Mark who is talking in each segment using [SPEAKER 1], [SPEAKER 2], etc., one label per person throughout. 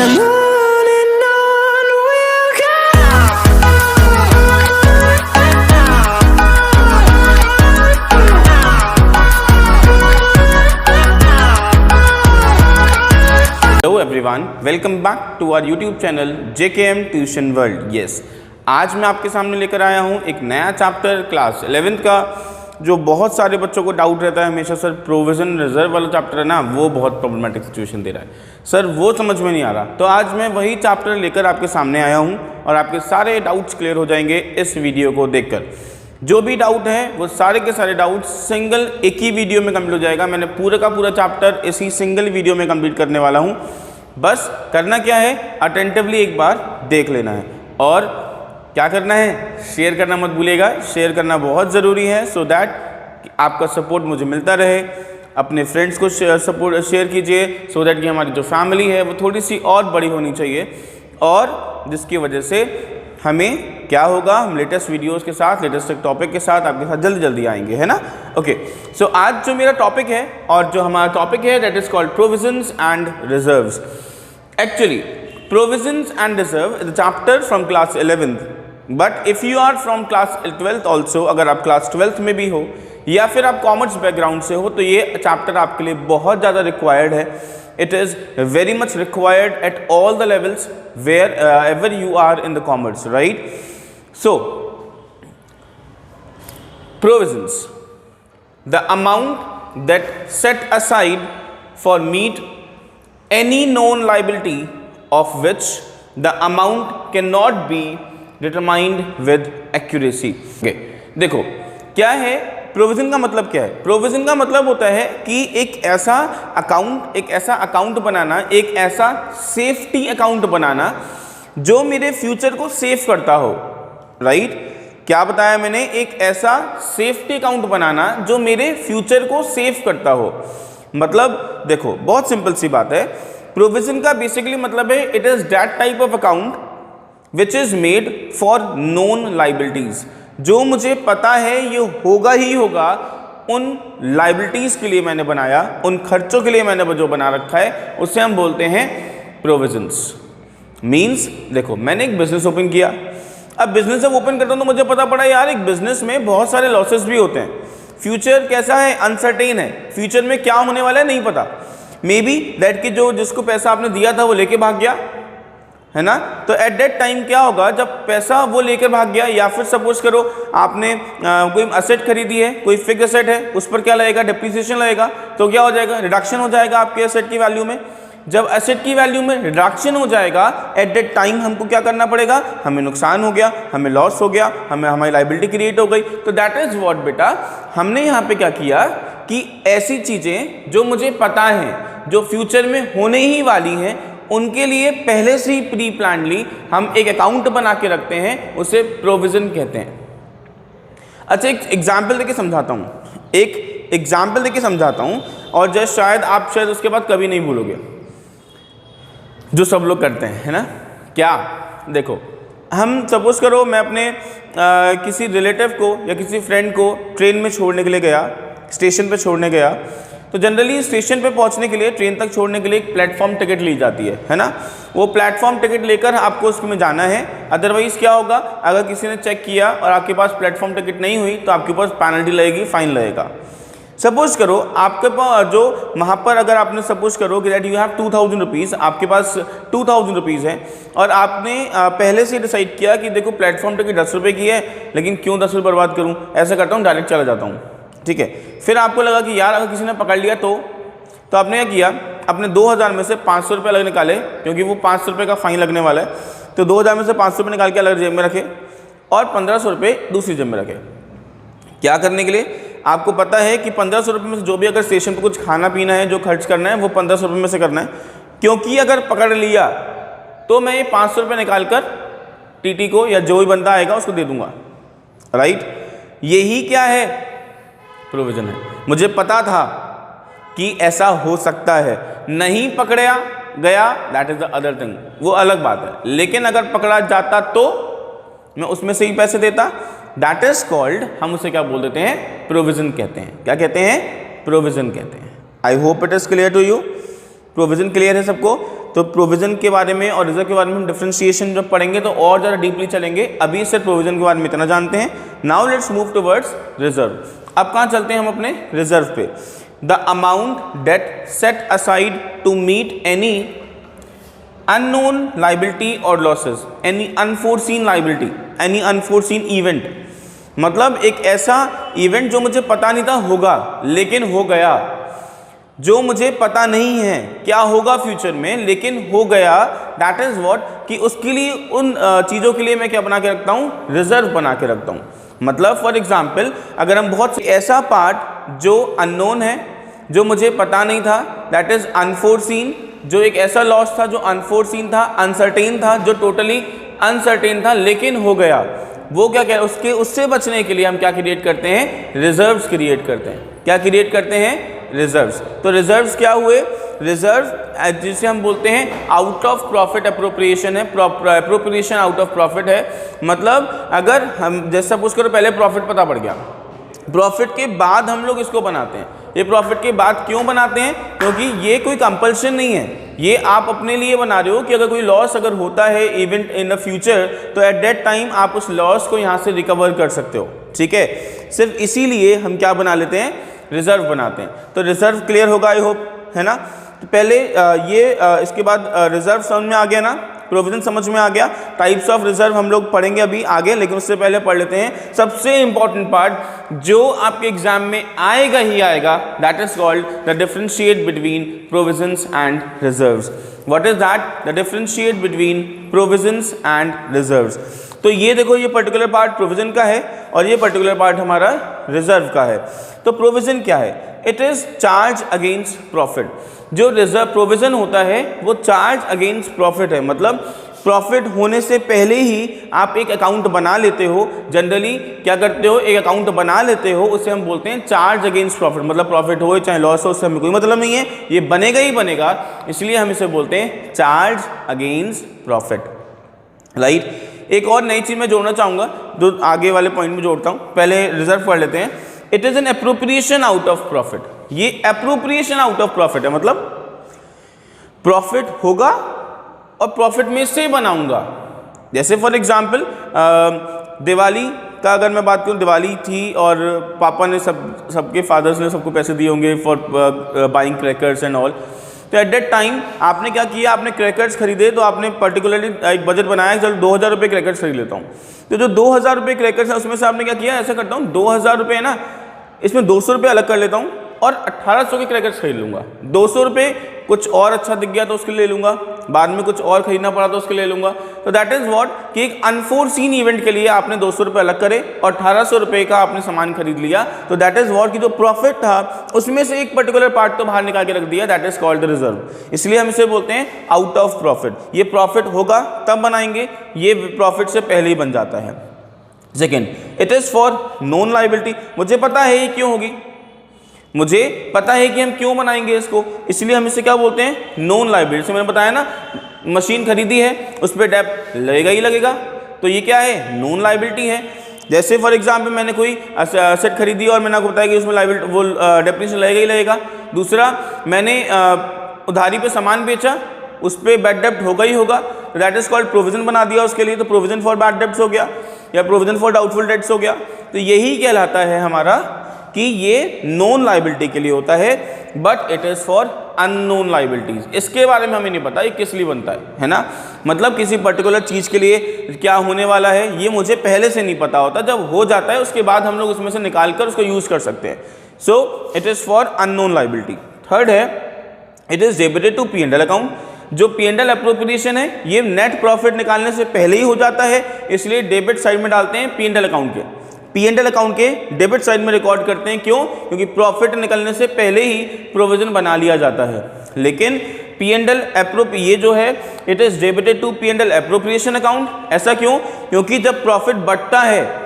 [SPEAKER 1] and on we'll go.
[SPEAKER 2] Hello everyone, welcome back to our YouTube channel JKM Tuition World. Yes, आज मैं आपके सामने लेकर आया हूँ एक नया चैप्टर क्लास 11th का, जो बहुत सारे बच्चों को डाउट रहता है हमेशा, सर प्रोविज़न रिजर्व वाला चैप्टर है ना, वो बहुत प्रॉब्लमेटिक सिचुएशन दे रहा है सर, वो समझ में नहीं आ रहा। तो आज मैं वही चैप्टर लेकर आपके सामने आया हूँ और आपके सारे डाउट्स क्लियर हो जाएंगे इस वीडियो को देखकर। जो भी डाउट है वो सारे के सारे डाउट सिंगल एक ही वीडियो में कंप्लीट हो जाएगा। मैंने पूरा का पूरा चैप्टर इसी सिंगल वीडियो में कंप्लीट करने वाला हूँ। बस करना क्या है, अटेंटिवली एक बार देख लेना है और क्या करना है, शेयर करना मत भूलिएगा। शेयर करना बहुत ज़रूरी है सो दैट आपका सपोर्ट मुझे मिलता रहे। अपने फ्रेंड्स को शेयर कीजिए सो दैट कि हमारी जो फैमिली है वो थोड़ी सी और बड़ी होनी चाहिए, और जिसकी वजह से हमें क्या होगा, हम लेटेस्ट वीडियोस के साथ, लेटेस्ट टॉपिक के साथ आपके साथ जल्दी जल्दी आएंगे, है ना। ओके, सो आज जो मेरा टॉपिक है और जो हमारा टॉपिक है that is called provisions and reserves. Actually provisions and reserve is chapter from class 11th, but if you are from class 12th also, अगर आप क्लास 12th में भी हो या फिर आप कॉमर्स बैकग्राउंड से हो, तो ये चैप्टर आपके लिए बहुत ज़्यादा रिक्वायर्ड है। It is very much required at all the levels wherever you are in the commerce, right. So provisions, the amount that set aside for meet any known liability of which the amount cannot be determined with accuracy. Okay, देखो क्या है provision का मतलब, क्या है provision का मतलब होता है कि एक ऐसा अकाउंट बनाना, एक ऐसा सेफ्टी अकाउंट बनाना जो मेरे फ्यूचर को सेफ करता हो, राइट। क्या बताया मैंने, एक ऐसा सेफ्टी अकाउंट बनाना जो मेरे फ्यूचर को सेफ करता हो। मतलब देखो बहुत सिंपल सी बात है, प्रोविजन का बेसिकली मतलब है it is that type of account which is made for known liabilities. जो मुझे पता है ये होगा ही होगा, उन लाइबिलिटीज के लिए मैंने बनाया, उन खर्चों के लिए मैंने जो बना रखा है उसे हम बोलते हैं प्रोविजंस। मीन्स देखो मैंने एक बिजनेस ओपन किया, अब बिजनेस जब ओपन करता हूं तो मुझे पता पड़ा यार एक बिजनेस में बहुत सारे लॉसेस भी होते हैं, फ्यूचर कैसा है, अनसर्टेन है, फ्यूचर में क्या होने वाला है नहीं पता। मे बी दैट कि जो जिसको पैसा आपने दिया था वो लेके भाग गया, है ना। तो एट दैट टाइम क्या होगा, जब पैसा वो लेकर भाग गया, या फिर सपोज करो आपने कोई असेट खरीदी है, कोई फिक्स असेट है, उस पर क्या लगेगा, डिप्रिसिएशन लगेगा, तो क्या हो जाएगा, रिडक्शन हो जाएगा आपके असेट की वैल्यू में। जब एसेट की वैल्यू में रिडक्शन हो जाएगा एट दैट टाइम हमको क्या करना पड़ेगा, हमें नुकसान हो गया, हमें लॉस हो गया, हमारी लाइबिलिटी क्रिएट हो गई। तो दैट इज व्हाट बेटा, हमने यहाँ पे क्या किया कि ऐसी चीज़ें जो मुझे पता है जो फ्यूचर में होने ही वाली हैं, उनके लिए पहले से ही प्री प्लानली हम एक अकाउंट बना के रखते हैं, उसे प्रोविज़न कहते हैं। अच्छा एक एग्जाम्पल देके समझाता हूँ, और जस्ट शायद आप उसके बाद कभी नहीं भूलोगे, जो सब लोग करते हैं, है ना। क्या देखो, हम सपोज करो मैं अपने किसी रिलेटिव को या किसी फ्रेंड को ट्रेन में छोड़ने के लिए गया, स्टेशन पे छोड़ने गया, तो जनरली स्टेशन पे पहुंचने के लिए, ट्रेन तक छोड़ने के लिए एक प्लेटफॉर्म टिकट ली जाती है ना। वो प्लेटफॉर्म टिकट लेकर आपको उसमें जाना है। अदरवाइज़ क्या होगा, अगर किसी ने चेक किया और आपके पास प्लेटफॉर्म टिकट नहीं हुई तो आपके पास पेनल्टी लगेगी, फाइन लगेगा। सपोज करो आपके पास जो वहाँ पर, अगर आपने सपोज करो कि दैट यू हैव 2000 रुपीज़, आपके पास 2000 रुपीज़ है, और आपने पहले से डिसाइड किया कि देखो प्लेटफॉर्म टिकट 10 रुपये की है, लेकिन क्यों 10 रुपये बर्बाद करूँ, ऐसा करता हूँ डायरेक्ट चला जाता हूँ, ठीक है। फिर आपको लगा कि यार अगर किसी ने पकड़ लिया तो आपने क्या किया, अपने 2000 में से 500 रुपये अलग निकाले, क्योंकि वो 500 रुपये का फाइन लगने वाला है। तो 2000 में से 500 रुपये निकाल के अलग जेब में रखे और 1500 रुपये दूसरी जेब में रखे। क्या करने के लिए, आपको पता है कि 1500 रुपये में से जो भी अगर स्टेशन पर कुछ खाना पीना है, जो खर्च करना है, वो 1500 रुपये में से करना है, क्योंकि अगर पकड़ लिया तो मैं ये 500 रुपये निकाल कर टीटी को या जो भी बंदा आएगा उसको दे दूंगा, राइट। यही क्या है, प्रोविजन है। मुझे पता था कि ऐसा हो सकता है, नहीं पकड़ा गया that is the other thing, वो अलग बात है। लेकिन अगर पकड़ा जाता तो मैं उसमें से ही पैसे देता, दैट इज कॉल्ड, हम उसे क्या बोल देते हैं, प्रोविजन कहते हैं। क्या कहते हैं, प्रोविजन कहते हैं। I hope it is clear to you. Provision clear है सबको। तो प्रोविजन के बारे में और रिजर्व के बारे में हम डिफरेंशिएशन जब पढ़ेंगे तो और ज़्यादा डीपली चलेंगे, अभी सिर्फ प्रोविजन के बारे में इतना जानते हैं। Now let's move towards reserve. अब कहाँ चलते हैं हम अपने रिजर्व पे। The amount that set aside to meet any unknown liability or losses, any unforeseen liability, any unforeseen event, मतलब एक ऐसा इवेंट जो मुझे पता नहीं था होगा लेकिन हो गया, जो मुझे पता नहीं है क्या होगा फ्यूचर में लेकिन हो गया, दैट इज व्हाट, कि उसके लिए उन चीज़ों के लिए मैं क्या बना के रखता हूँ, रिजर्व बना के रखता हूँ। मतलब फॉर एग्जाम्पल अगर हम बहुत ऐसा पार्ट जो अननोन है, जो मुझे पता नहीं था, दैट इज अनफोरसीन, जो एक ऐसा लॉस था जो अनफोरसीन था, अनसर्टेन था, जो टोटली अनसर्टेन था लेकिन हो गया, वो क्या क्या उसके उससे बचने के लिए हम क्या क्रिएट करते हैं, रिजर्व्स क्रिएट करते हैं। क्या क्रिएट करते हैं, रिजर्व्स। तो रिजर्व्स क्या हुए, रिजर्व जिसे हम बोलते हैं आउट ऑफ प्रॉफिट अप्रोप्रिएशन है, अप्रोप्रिएशन आउट ऑफ प्रॉफिट है। मतलब अगर हम जैसे सपोज करो पहले प्रॉफिट पता पड़ गया, प्रॉफिट के बाद हम लोग इसको बनाते हैं। ये प्रॉफिट के बाद क्यों बनाते हैं, क्योंकि ये कोई कंपल्शन नहीं है, ये आप अपने लिए बना रहे हो कि अगर कोई लॉस अगर होता है इवेंट इन द फ्यूचर तो एट दैट टाइम आप उस लॉस को यहाँ से रिकवर कर सकते हो। ठीक है, सिर्फ इसीलिए हम क्या बना लेते हैं, रिजर्व बनाते हैं। तो रिजर्व क्लियर होगा आई होप, है ना। तो पहले इसके बाद रिजर्व समझ में आ गया ना, प्रोविजन समझ में आ गया। टाइप्स ऑफ रिजर्व हम लोग पढ़ेंगे अभी आगे, लेकिन उससे पहले पढ़ लेते हैं सबसे इंपॉर्टेंट पार्ट जो आपके एग्जाम में आएगा ही आएगा, that is called the differentiate between provisions and reserves. What is that, the differentiate between provisions and reserves. तो ये देखो, ये पर्टिकुलर पार्ट प्रोविजन का है और ये पर्टिकुलर पार्ट हमारा रिजर्व का है। तो प्रोविजन क्या है, it is charge against profit. जो रिजर्व प्रोविजन होता है वो चार्ज अगेंस्ट प्रॉफिट है, मतलब प्रॉफिट होने से पहले ही आप एक अकाउंट बना लेते हो। जनरली क्या करते हो, एक अकाउंट बना लेते हो, उसे हम बोलते हैं चार्ज अगेंस्ट प्रॉफिट। मतलब प्रॉफिट हो चाहे लॉस हो, उससे हमें कोई मतलब नहीं है, ये बनेगा ही बनेगा, इसलिए हम इसे बोलते हैं चार्ज अगेंस्ट प्रॉफिट, राइट। एक और नई चीज मैं जोड़ना चाहूंगा, जो आगे वाले पॉइंट में जोड़ता हूं, पहले रिजर्व पढ़ लेते हैं। It is an appropriation out of profit. ये अप्रोप्रिएशन आउट ऑफ प्रॉफिट है, मतलब प्रॉफिट होगा और प्रॉफिट में से बनाऊंगा। जैसे फॉर एग्जांपल दिवाली का अगर मैं बात करूं, दिवाली थी और पापा ने सबके फादर्स ने सबको पैसे दिए होंगे for buying crackers and all. तो एट दैट टाइम आपने क्या किया, आपने क्रैकर्स खरीदे, तो आपने पर्टिकुलरली एक बजट बनाया, चलो 2000 रुपये क्रैकर्स खरीद लेता हूँ। तो जो 2000 रुपये क्रैकर्स है उसमें से आपने क्या किया, ऐसा करता हूँ 2000 रुपये है ना, इसमें 200 रुपये अलग कर लेता हूँ और 1800 के क्रैकर्स खरीद लूँगा। 200 रुपये कुछ और अच्छा दिख गया तो उसके लिए ले लूँगा, बाद में कुछ और खरीदना पड़ा तो उसके लिए लूँगा। तो दैट इज़ व्हाट, कि एक अनफोरसीन इवेंट के लिए आपने 200 रुपये अलग करे और 1800 रुपये का आपने सामान खरीद लिया। तो दैट इज़ व्हाट, कि जो प्रॉफिट था उसमें से एक पर्टिकुलर पार्ट तो बाहर निकाल के रख दिया, that is called the reserve. इसलिए हम इसे बोलते हैं आउट ऑफ प्रॉफिट। ये प्रॉफिट होगा तब बनाएंगे, ये प्रॉफिट से पहले ही बन जाता है। Second, it is for non liability. मुझे पता है ये क्यों होगी, मुझे पता है कि हम क्यों बनाएंगे इसको, इसलिए हम इसे क्या बोलते हैं, नॉन लायबिलिटी। मैंने बताया ना, मशीन खरीदी है उस पर डेप्ट लगेगा ही लगेगा, तो ये क्या है, नॉन लायबिलिटी है। जैसे फॉर एग्जांपल मैंने कोई असेट खरीदी और मैंने आपको बताया कि उसमें लायबिलिटी वो डेप्रिसिएशन लगेगा ही लगेगा। दूसरा, मैंने उधारी पे सामान बेचा, उस पर बैड डेप्ट होगा ही होगा, तो दैट इज कॉल्ड प्रोविजन बना दिया उसके लिए, तो प्रोविजन फॉर बैड डेप्ट्स हो गया या प्रोविजन फॉर डाउटफुल डेट्स हो गया। तो यही कहलाता है हमारा कि ये नॉन लायबिलिटी के लिए होता है, but it is for unknown liabilities. इसके बारे में हमें नहीं पता ये किस लिए बनता है ना, मतलब किसी पर्टिकुलर चीज के लिए क्या होने वाला है ये मुझे पहले से नहीं पता होता, जब हो जाता है उसके बाद हम लोग उसमें से निकाल कर उसको यूज कर सकते हैं। So it is for unknown liability. Third है, it is debited to P&L account. जो P&L अप्रोप्रिएशन है ये नेट प्रॉफिट निकालने से पहले ही हो जाता है, इसलिए डेबिट साइड में डालते हैं P&L अकाउंट के, P&L अकाउंट के डेबिट साइड में रिकॉर्ड करते हैं। क्यों, क्योंकि प्रॉफिट निकलने से पहले ही प्रोविजन बना लिया जाता है। लेकिन P&L ये जो है, it is debited to P&L appropriation account. ऐसा क्यों, क्योंकि जब प्रॉफिट बढ़ता है,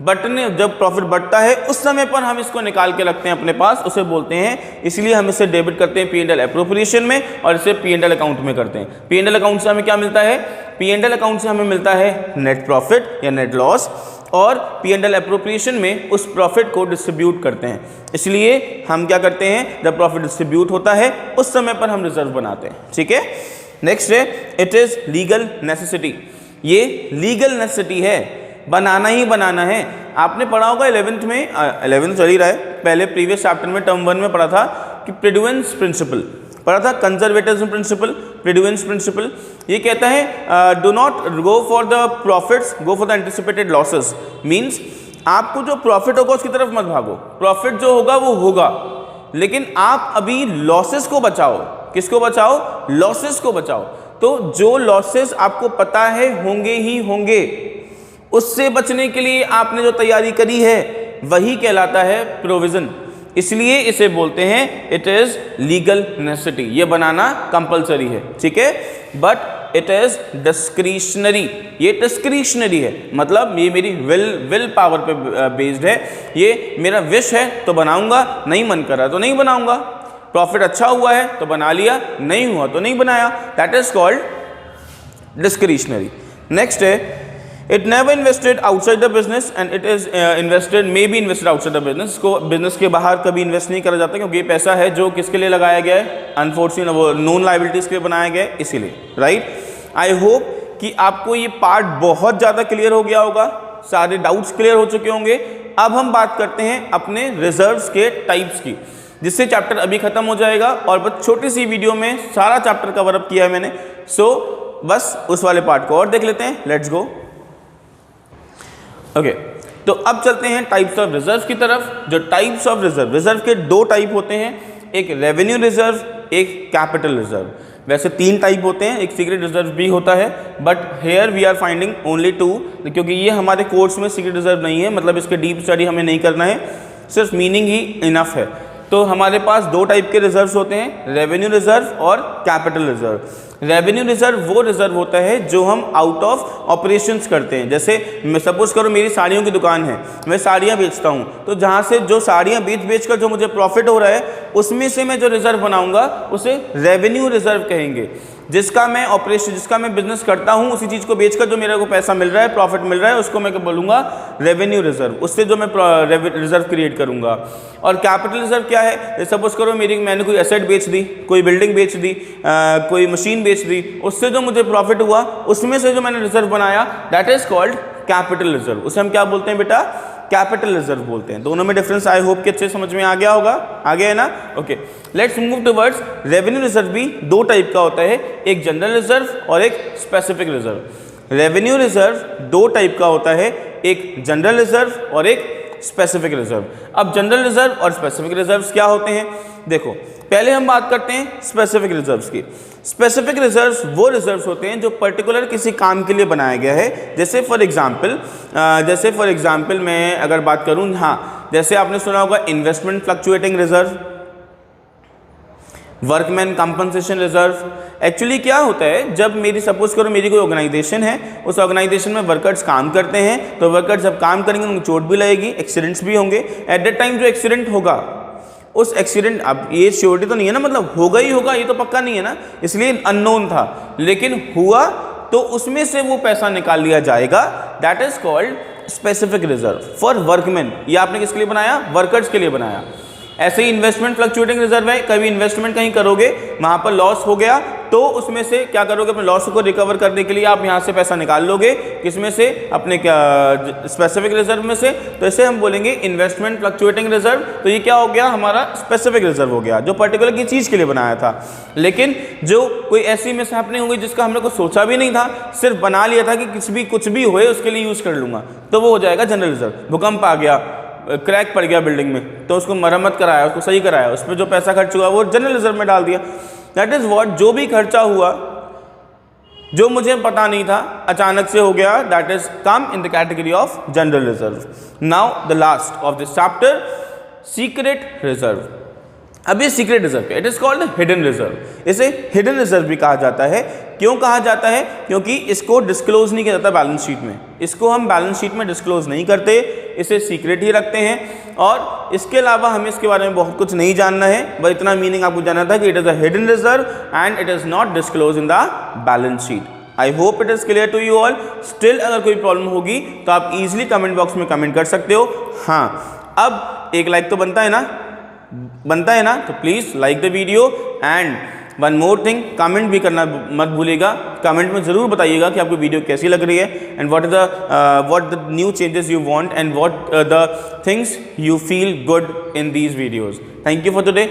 [SPEAKER 2] जब प्रॉफिट बढ़ता है उस समय पर हम इसको निकाल के रखते हैं अपने पास, उसे बोलते हैं, इसलिए हम इसे डेबिट करते हैं P&L अप्रोप्रिएशन में और इसे P&L अकाउंट में करते हैं। P&L अकाउंट से हमें क्या मिलता है, P&L अकाउंट से हमें मिलता है नेट प्रॉफिट या नेट लॉस, और P&L अप्रोप्रिएशन में उस प्रॉफिट को डिस्ट्रीब्यूट करते हैं। इसलिए हम क्या करते हैं, जब प्रॉफिट डिस्ट्रीब्यूट होता है उस समय पर हम रिजर्व बनाते हैं। ठीक है, नेक्स्ट है इट इज लीगल नेसेसिटी। ये लीगल नेसेसिटी है, बनाना ही बनाना है। आपने पढ़ा होगा 11th में, 11th चल ही रहा है, पहले प्रीवियस चैप्टर में टर्म 1 में पढ़ा था कि प्रेडुएंस प्रिंसिपल पढ़ा था, कंजर्वेटिज्म प्रिंसिपल, प्रेडुएंस प्रिंसिपल। ये कहता है do not go for the profits, go for the anticipated losses. Means आपको जो प्रॉफिट होगा उसकी तरफ मत भागो, प्रॉफिट जो होगा वो होगा, लेकिन आप अभी लॉसेस को बचाओ। किसको बचाओ? लॉसेस को बचाओ। तो जो लॉसेस आपको पता है होंगे ही होंगे, उससे बचने के लिए आपने जो तैयारी करी है वही कहलाता है प्रोविजन। इसलिए इसे बोलते हैं इट इज लीगल नेसेसिटी। ये बनाना कंपलसरी है, ठीक है, बट इट इज डिस्क्रिशनरी। ये डिस्क्रिशनरी है, मतलब ये मेरी विल पावर पे बेस्ड है। ये मेरा विश है तो बनाऊंगा, नहीं मन कर रहा तो नहीं बनाऊंगा। प्रॉफिट अच्छा हुआ है तो बना लिया, नहीं हुआ तो नहीं बनाया। That is called discretionary. Next है it never invested outside the business and it is invested may be invested outside the business. इसको बिजनेस के बाहर कभी इन्वेस्ट नहीं करा जाता, क्योंकि ये पैसा है जो किसके लिए लगाया गया है? अनफॉर्चुनेट वो नॉन लायबिलिटीज के लिए बनाया गया है, इसीलिए, राइट। आई होप कि आपको ये पार्ट बहुत ज़्यादा क्लियर हो गया होगा, सारे डाउट्स क्लियर हो चुके होंगे। अब हम बात करते हैं अपने रिजर्व्स के टाइप्स की, जिससे चैप्टर अभी खत्म हो जाएगा और बस छोटी सी वीडियो में सारा चैप्टर कवर अप किया है मैंने। सो बस उस वाले पार्ट को और देख लेते हैं। Let's go. ओके, तो अब चलते हैं टाइप्स ऑफ रिजर्व की तरफ। जो टाइप्स ऑफ रिजर्व, रिजर्व के दो टाइप होते हैं, एक रेवेन्यू रिजर्व, एक कैपिटल रिजर्व। वैसे 3 टाइप होते हैं, एक सीक्रेट रिजर्व भी होता है, but here we are finding only 2, क्योंकि ये हमारे कोर्स में सीक्रेट रिजर्व नहीं है, मतलब इसके डीप स्टडी हमें नहीं करना है, सिर्फ मीनिंग ही इनफ है। तो हमारे पास 2 टाइप के रिजर्व्स होते हैं, रेवेन्यू रिजर्व और कैपिटल रिजर्व। रेवेन्यू रिजर्व वो रिजर्व होता है जो हम आउट ऑफ ऑपरेशंस करते हैं। जैसे मैं सपोज करो मेरी साड़ियों की दुकान है, मैं साड़ियाँ बेचता हूँ, तो जहाँ से जो साड़ियाँ बेच कर जो मुझे प्रॉफिट हो रहा है, उसमें से मैं जो रिजर्व बनाऊंगा उसे रेवेन्यू रिजर्व कहेंगे। जिसका मैं ऑपरेशन, जिसका मैं बिजनेस करता हूँ, उसी चीज़ को बेचकर जो मेरे को पैसा मिल रहा है, प्रॉफिट मिल रहा है, उसको मैं क्या बोलूँगा? Revenue reserve. उससे जो मैं रिजर्व क्रिएट करूँगा। और कैपिटल रिजर्व क्या है? सपोज करो मैंने कोई एसेट बेच दी, कोई बिल्डिंग बेच दी, कोई मशीन बेच दी, उससे जो मुझे प्रॉफिट हुआ, उसमें से जो मैंने रिजर्व बनाया, that is called capital reserve. उसे हम क्या बोलते हैं बेटा? कैपिटल रिजर्व बोलते हैं। दोनों में डिफरेंस आई होप कि अच्छे समझ में आ गया होगा। आ गया है ना? Okay, let's move towards revenue reserve. भी 2 टाइप का होता है, एक जनरल रिजर्व और एक specific reserve. Revenue reserve 2 type का होता है, एक जनरल रिजर्व और एक स्पेसिफिक रिजर्व। अब जनरल रिजर्व और स्पेसिफिक रिजर्व्स क्या होते हैं? देखो, पहले हम बात करते हैं स्पेसिफिक रिजर्व्स की। स्पेसिफिक रिजर्व्स वो रिजर्व्स होते हैं जो पर्टिकुलर किसी काम के लिए बनाया गया है। जैसे फॉर एग्जांपल मैं अगर बात करूं, हाँ, जैसे आपने सुना होगा investment fluctuating reserve, workman compensation reserve. Actually क्या होता है, जब मेरी सपोज करो मेरी कोई ऑर्गेनाइजेशन है, उस ऑर्गेनाइजेशन में वर्कर्स काम करते हैं, तो वर्कर्स जब काम करेंगे उनको चोट भी लगेगी, एक्सीडेंट्स भी होंगे। एट दैट टाइम जो एक्सीडेंट होगा, उस एक्सीडेंट, अब ये श्योरिटी तो नहीं है ना, मतलब होगा ही होगा, ये तो पक्का नहीं है ना, इसलिए अननोन था, लेकिन हुआ तो उसमें से वो पैसा निकाल लिया जाएगा। That is called specific reserve for workman. ये आपने किसके लिए बनाया? वर्कर्स के लिए बनाया। ऐसे ही इन्वेस्टमेंट फ्लक्चुएटिंग रिजर्व है, कभी इन्वेस्टमेंट कहीं करोगे, वहां पर लॉस हो गया, तो उसमें से क्या करोगे? अपने लॉस को रिकवर करने के लिए आप यहां से पैसा निकाल लोगे, किसमें से? अपने क्या स्पेसिफिक रिजर्व में से। तो इसे हम बोलेंगे इन्वेस्टमेंट फ्लक्चुएटिंग रिजर्व। तो ये क्या हो गया? हमारा स्पेसिफिक रिजर्व हो गया, जो पर्टिकुलर की चीज के लिए बनाया था। लेकिन जो कोई ऐसी मिसहैपनिंग होगी जिसका हमने को सोचा भी नहीं था, सिर्फ बना लिया था कि कुछ भी होए उसके लिए यूज कर लूंगा, तो वो हो जाएगा जनरल रिजर्व। भूकंप आ गया, क्रैक पड़ गया बिल्डिंग में, तो उसको मरम्मत कराया, उसको सही कराया, उसमें जो पैसा खर्च हुआ वो जनरल रिजर्व में डाल दिया। दैट इज व्हाट, जो भी खर्चा हुआ जो मुझे पता नहीं था, अचानक से हो गया, that is come in the category of general reserve. Now the last of this chapter, secret reserve. अभी secret reserve, it is called hidden reserve. इसे हिडन रिजर्व भी कहा जाता है। क्यों कहा जाता है? क्योंकि इसको डिस्क्लोज नहीं किया जाता बैलेंस शीट में, इसको हम बैलेंस शीट में डिस्क्लोज नहीं करते, इसे सीक्रेट ही रखते हैं। और इसके अलावा हमें इसके बारे में बहुत कुछ नहीं जानना है, बस इतना मीनिंग आपको जानना था कि it is a hidden reserve and it is not disclose in the balance sheet. I hope it is clear to you all. Still अगर कोई प्रॉब्लम होगी तो आप इजिली कमेंट बॉक्स में कमेंट कर सकते हो। हाँ, अब एक लाइक तो बनता है ना, तो please like the video and one more thing, comment भी करना मत भूलिएगा। कमेंट में ज़रूर बताइएगा कि आपको वीडियो कैसी लग रही है and what the new changes you want and what the things you feel good in these videos. Thank you for today.